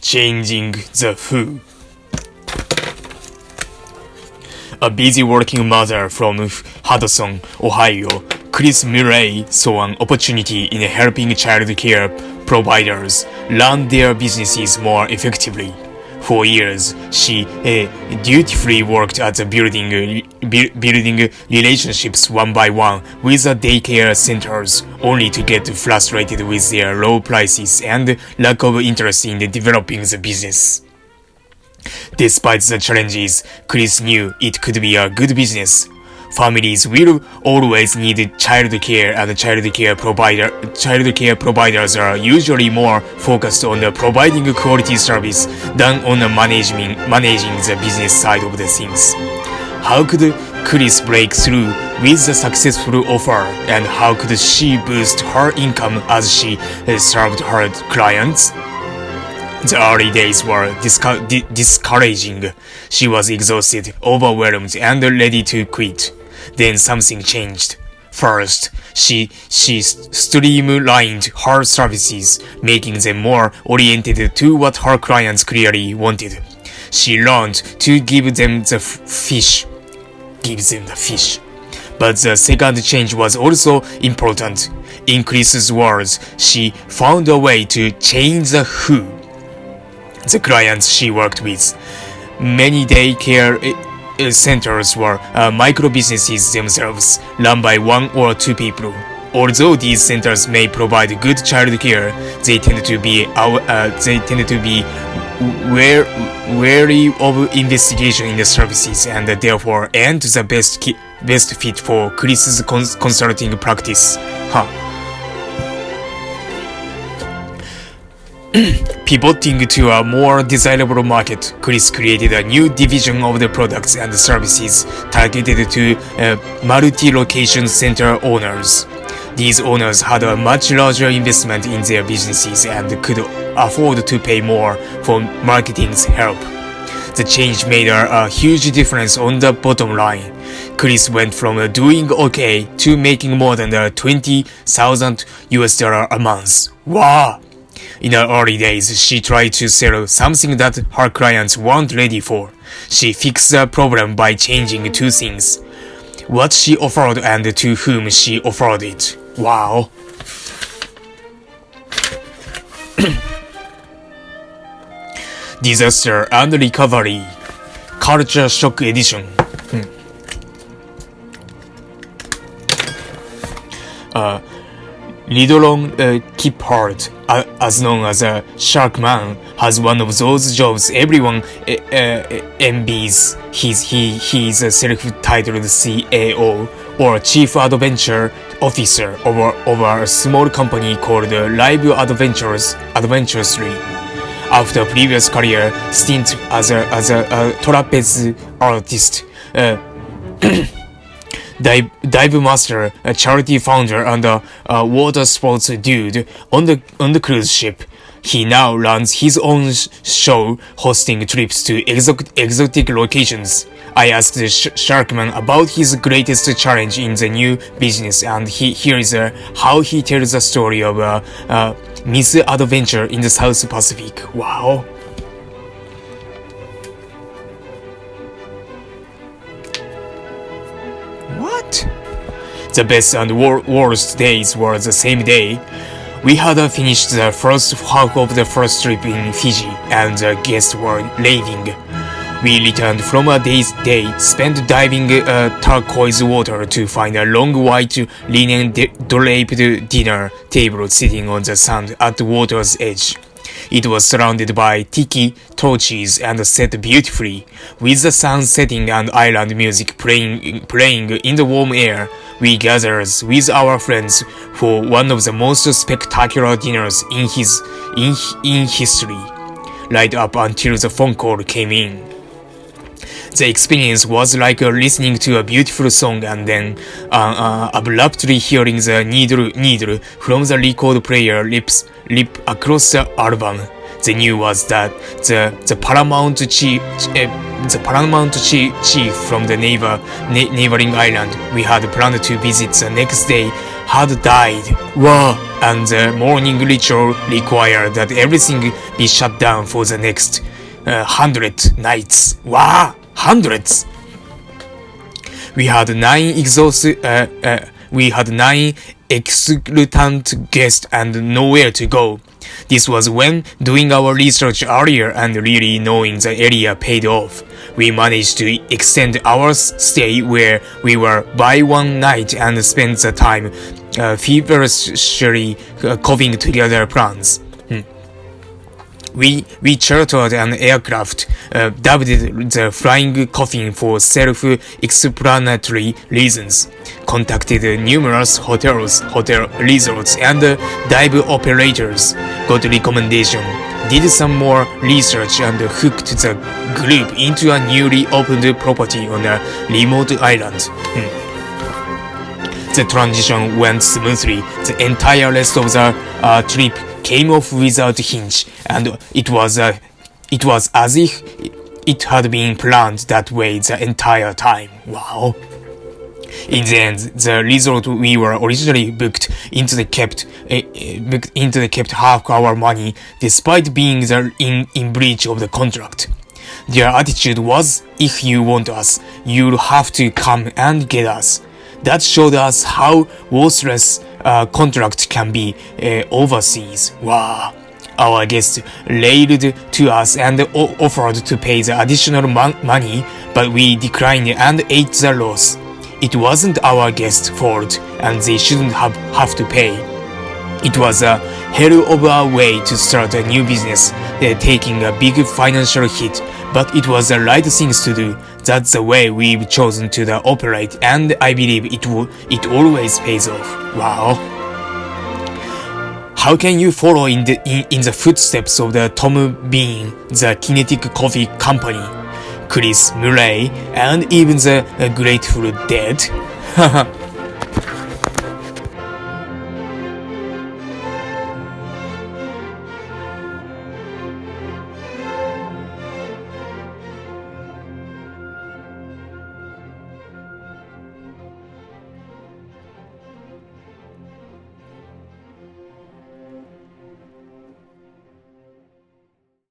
Changing the Who. A busy working mother from Hudson, Ohio, Chris Murray saw an opportunity in helping child care providers run their businesses more effectively. For years, she dutifully worked at building relationships one by one with the daycare centers, only to get frustrated with their low prices and lack of interest in developing the business. Despite the challenges, Chris knew it could be a good business. Families will always need childcare, and childcare providers are usually more focused on providing quality service than on managing the business side of the things. How could Chris break through with the successful offer, and how could she boost her income as she served her clients? The early days were discouraging. She was exhausted, overwhelmed, and ready to quit. Then something changed. First, she streamlined her services, making them more oriented to what her clients clearly wanted. She learned to give them the fish. But the second change was also important. In Chris's words, she found a way to change the who. The clients she worked with. Many daycare centers were micro-businesses themselves, run by one or two people. Although these centers may provide good child care, they tend to be wary of investigation in the services, and therefore aren't the best fit for Chris's consulting practice. Pivoting to a more desirable market, Chris created a new division of the products and services targeted to multi-location center owners. These owners had a much larger investment in their businesses and could afford to pay more for marketing's help. The change made a huge difference on the bottom line. Chris went from doing okay to making more than $20,000 a month. Wow! In the early days, she tried to sell something that her clients weren't ready for. She fixed the problem by changing two things: what she offered and to whom she offered it. Wow. Disaster and Recovery Culture Shock Edition. Lidlon Kiphart, as known as Shark Man, has one of those jobs everyone envies. He is a self-titled CAO, or Chief Adventure Officer, over a small company called Live Adventurously. After a previous career stint as a trapeze artist, dive master, a charity founder, and a water sports dude on the cruise ship, he now runs his own show, hosting trips to exotic locations. I asked Sharkman about his greatest challenge in the new business, and here is how he tells the story of misadventure in the South Pacific. Wow. What? The best and worst days were the same day. We had finished the first half of the first trip in Fiji, and the guests were raving. We returned from a day spent diving turquoise water to find a long white linen-draped dinner table sitting on the sand at the water's edge. It was surrounded by tiki torches and set beautifully, with the sun setting and island music playing in the warm air. We gathered with our friends for one of the most spectacular dinners in history, right up until the phone call came in. The experience was like listening to a beautiful song and then abruptly hearing the needle from the record player rip across the album. The news was that the paramount chief from the neighboring island we had planned to visit the next day had died. Wow! And the morning ritual required that everything be shut down for the next 100 nights. Wow! Hundreds! We had nine exultant guests and nowhere to go. This was when doing our research earlier and really knowing the area paid off. We managed to extend our stay where we were by one night and spent the time feverishly cobblinging together plans. We chartered an aircraft, dubbed the Flying Coffin for self-explanatory reasons, contacted numerous hotels, hotel resorts, and dive operators, got recommendation, did some more research and hooked the group into a newly opened property on a remote island. The transition went smoothly. The entire rest of the trip came off without a hitch, and it was as if it had been planned that way the entire time. Wow. In the end, the resort we were originally booked into kept half our money, despite being in breach of the contract. Their attitude was, if you want us, you'll have to come and get us. That showed us how worthless contract can be overseas. Wow. Our guest railed to us and offered to pay the additional money, but we declined and ate the loss. It wasn't our guest's fault, and they shouldn't have to pay. It was a hell of a way to start a new business, taking a big financial hit, but it was the right things to do. That's the way we've chosen to operate, and I believe it always pays off. Wow. How can you follow in the footsteps of the Tom Bean, the Kinetic Coffee Company, Chris Murray, and even the Grateful Dead?